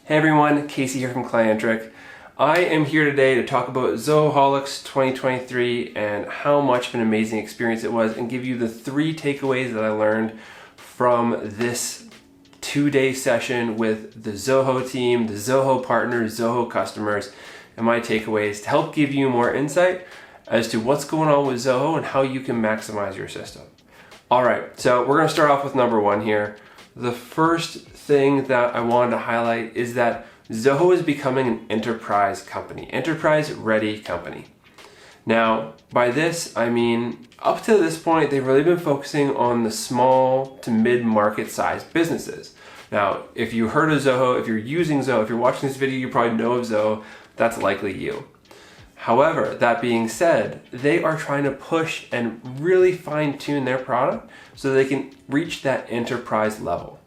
Hey everyone, Casey here from Clientric. I am here today to talk about Zoholics' 2023 and how much of an amazing experience it was, and give you the 3 takeaways that I learned from this 2-day session with the Zoho team, the Zoho partners, Zoho customers, and my takeaways to help give you more insight as to what's going on with Zoho and how you can maximize your system. All right, so we're going to start off with number 1 here. The first thing that I wanted to highlight is that Zoho is becoming an enterprise company, enterprise-ready company. Now, by this, I mean, up to this point, they've really been focusing on the small to mid-market size businesses. Now, if you heard of Zoho, if you're using Zoho, if you're watching this video, you probably know of Zoho, that's likely you. However, that being said, they are trying to push and really fine-tune their product so they can reach that enterprise level.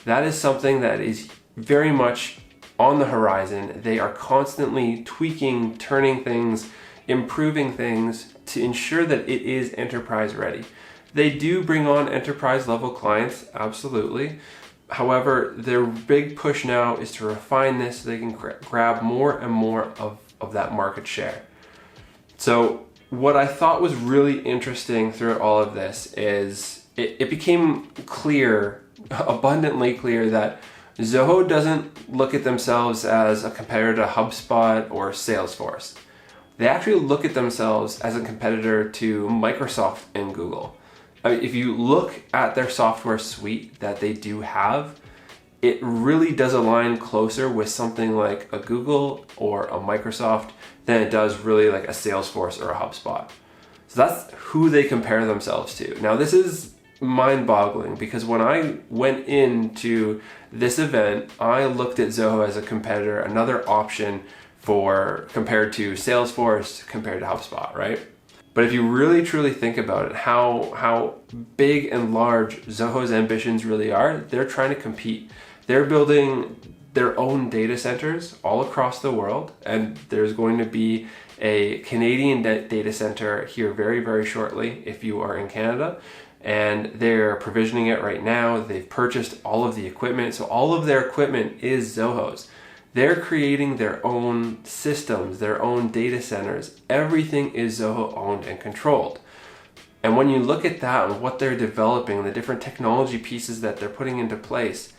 That is something that is very much on the horizon. They are constantly tweaking, turning things, improving things to ensure that it is enterprise ready. They do bring on enterprise level clients, absolutely. However, their big push now is to refine this so they can grab more and more of that market share. So what I thought was really interesting through all of this is it became clear, abundantly clear, that Zoho doesn't look at themselves as a competitor to HubSpot or Salesforce. They actually look at themselves as a competitor to Microsoft and Google. I mean, if you look at their software suite that they do have, it really does align closer with something like a Google or a Microsoft than it does really like a Salesforce or a HubSpot. So that's who they compare themselves to. Now, this is mind-boggling because when I went into this event, I looked at Zoho as a competitor, another option for compared to Salesforce, compared to HubSpot, right? But if you really truly think about it, how big and large Zoho's ambitions really are, they're trying to compete. They're building their own data centers all across the world, and there's going to be a Canadian data center here very, very shortly if you are in Canada, and they're provisioning it right now. They've purchased all of the equipment, so all of their equipment is Zoho's. They're creating their own systems, their own data centers. Everything is Zoho owned and controlled. And when you look at that and what they're developing, the different technology pieces that they're putting into place,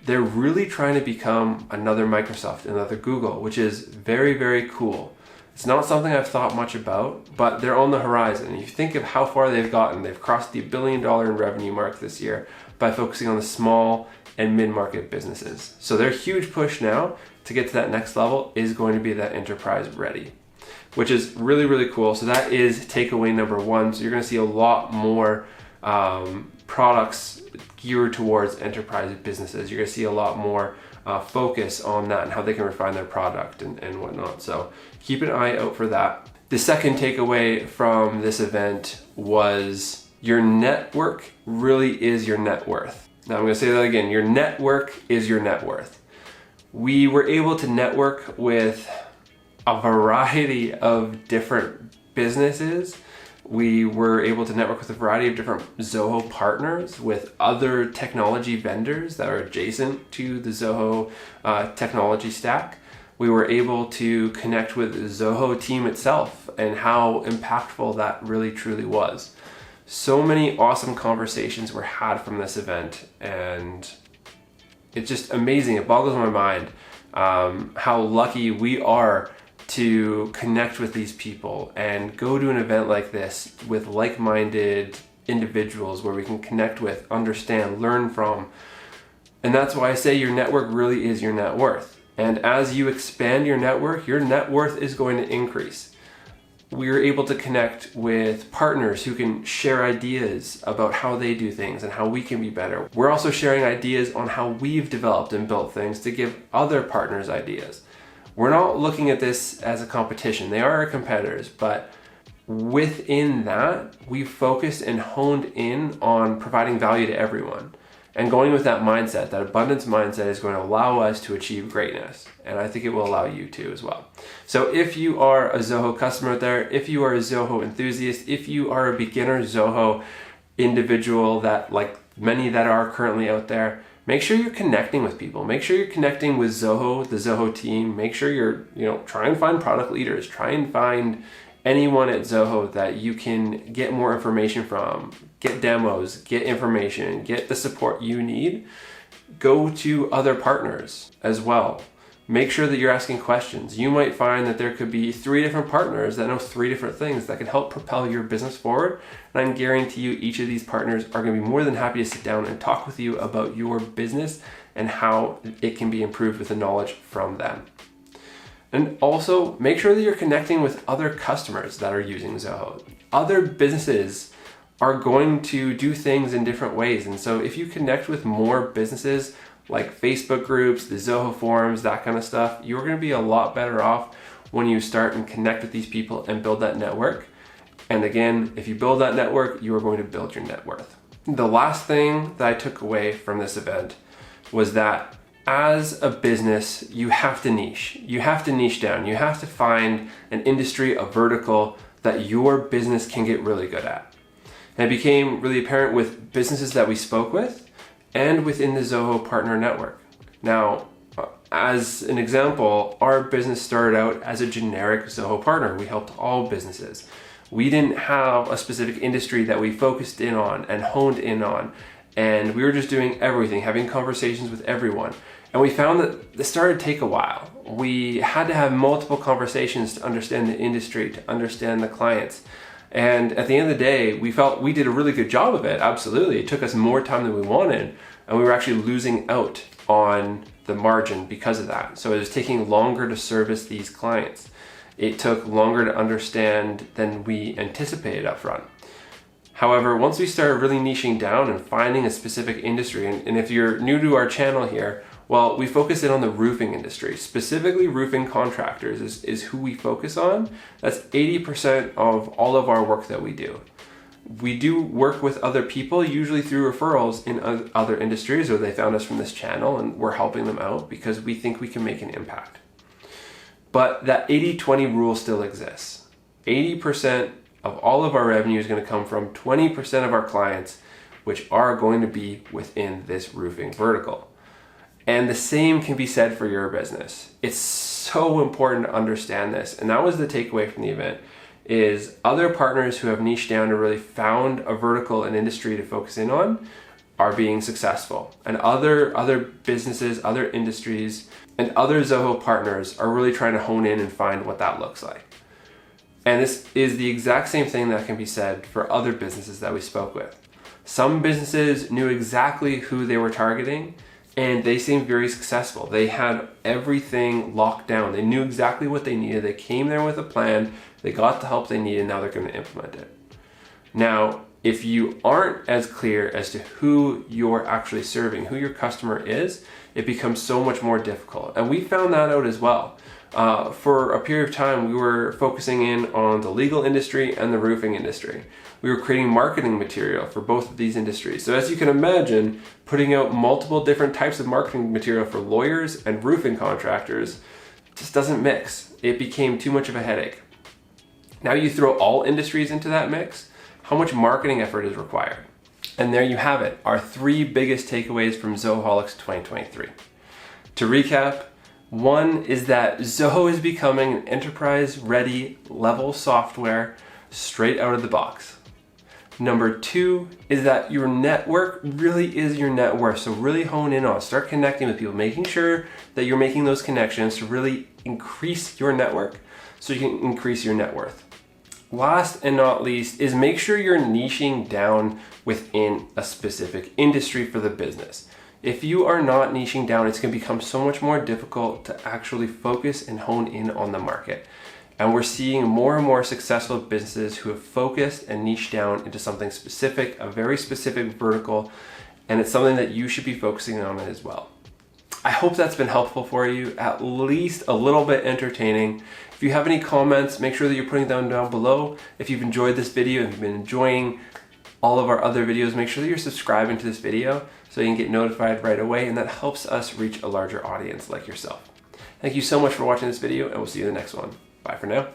they're really trying to become another Microsoft, another Google, which is very, very cool. It's not something I've thought much about, but they're on the horizon. You think of how far they've gotten. They've crossed the $1 billion in revenue mark this year by focusing on the small and mid-market businesses. So their huge push now to get to that next level is going to be that enterprise ready, which is really, really cool. So that is takeaway number 1. So you're going to see a lot more products geared towards enterprise businesses. You're going to see a lot more focus on that and how they can refine their product and whatnot. So keep an eye out for that. The second takeaway from this event was your network really is your net worth. Now I'm going to say that again. Your network is your net worth. We were able to network with a variety of different businesses. We were able to network with a variety of different Zoho partners, with other technology vendors that are adjacent to the Zoho technology stack. We were able to connect with the Zoho team itself and how impactful that really truly was. So many awesome conversations were had from this event, and it's just amazing. It boggles my mind how lucky we are to connect with these people and go to an event like this with like-minded individuals where we can connect with, understand, learn from. And that's why I say your network really is your net worth. And as you expand your network, your net worth is going to increase. We are able to connect with partners who can share ideas about how they do things and how we can be better. We're also sharing ideas on how we've developed and built things to give other partners ideas. We're not looking at this as a competition. They are our competitors, but within that, we've focused and honed in on providing value to everyone. And going with that mindset, that abundance mindset, is going to allow us to achieve greatness. And I think it will allow you to as well. So if you are a Zoho customer out there, if you are a Zoho enthusiast, if you are a beginner Zoho individual, that like many that are currently out there, Make sure you're connecting with people. Make sure you're connecting with Zoho, the Zoho team. Make sure you're, try and find product leaders. Try and find anyone at Zoho that you can get more information from, get demos, get information, get the support you need. Go to other partners as well. Make sure that you're asking questions. You might find that there could be 3 different partners that know 3 different things that can help propel your business forward. And I guarantee you each of these partners are going to be more than happy to sit down and talk with you about your business and how it can be improved with the knowledge from them. And also make sure that you're connecting with other customers that are using Zoho. Other businesses are going to do things in different ways. And so if you connect with more businesses like Facebook groups, the Zoho forums, that kind of stuff, you're going to be a lot better off when you start and connect with these people and build that network. And again, if you build that network, you are going to build your net worth. The last thing that I took away from this event was that as a business, you have to niche. You have to niche down. You have to find an industry, a vertical that your business can get really good at. And it became really apparent with businesses that we spoke with and within the Zoho partner network. Now, as an example, our business started out as a generic Zoho partner. We helped all businesses. We didn't have a specific industry that we focused in on and honed in on. And we were just doing everything, having conversations with everyone. And we found that this started to take a while. We had to have multiple conversations to understand the industry, to understand the clients. And at the end of the day, we felt we did a really good job of it. Absolutely. It took us more time than we wanted. And we were actually losing out on the margin because of that. So it was taking longer to service these clients. It took longer to understand than we anticipated up front. However, once we started really niching down and finding a specific industry, and if you're new to our channel here, well, we focus in on the roofing industry. Specifically, roofing contractors is who we focus on. That's 80% of all of our work that we do. We do work with other people, usually through referrals in other industries, or they found us from this channel and we're helping them out because we think we can make an impact. But that 80-20 rule still exists. 80% of all of our revenue is going to come from 20% of our clients, which are going to be within this roofing vertical. And the same can be said for your business. It's so important to understand this. And that was the takeaway from the event, is other partners who have niched down and really found a vertical and industry to focus in on are being successful. And other businesses, other industries, and other Zoho partners are really trying to hone in and find what that looks like. And this is the exact same thing that can be said for other businesses that we spoke with. Some businesses knew exactly who they were targeting, and they seemed very successful. They had everything locked down. They knew exactly what they needed. They came there with a plan. They got the help they needed. Now they're going to implement it. Now, if you aren't as clear as to who you're actually serving, who your customer is, it becomes so much more difficult. And we found that out as well. For a period of time, we were focusing in on the legal industry and the roofing industry. We were creating marketing material for both of these industries. So as you can imagine, putting out multiple different types of marketing material for lawyers and roofing contractors just doesn't mix. It became too much of a headache. Now you throw all industries into that mix, how much marketing effort is required? And there you have it, our 3 biggest takeaways from Zoholics 2023. To recap, 1 is that Zoho is becoming an enterprise-ready level software straight out of the box. Number 2 is that your network really is your net worth. So really hone in on it. Start connecting with people, making sure that you're making those connections to really increase your network so you can increase your net worth. Last and not least is make sure you're niching down within a specific industry for the business. If you are not niching down, it's going to become so much more difficult to actually focus and hone in on the market. And we're seeing more and more successful businesses who have focused and niched down into something specific, a very specific vertical, and it's something that you should be focusing on as well. I hope that's been helpful for you, at least a little bit entertaining. If you have any comments, make sure that you're putting them down below. If you've enjoyed this video, if you've been enjoying all of our other videos, make sure that you're subscribing to this video so you can get notified right away, and that helps us reach a larger audience like yourself. Thank you so much for watching this video, and we'll see you in the next one. Bye for now.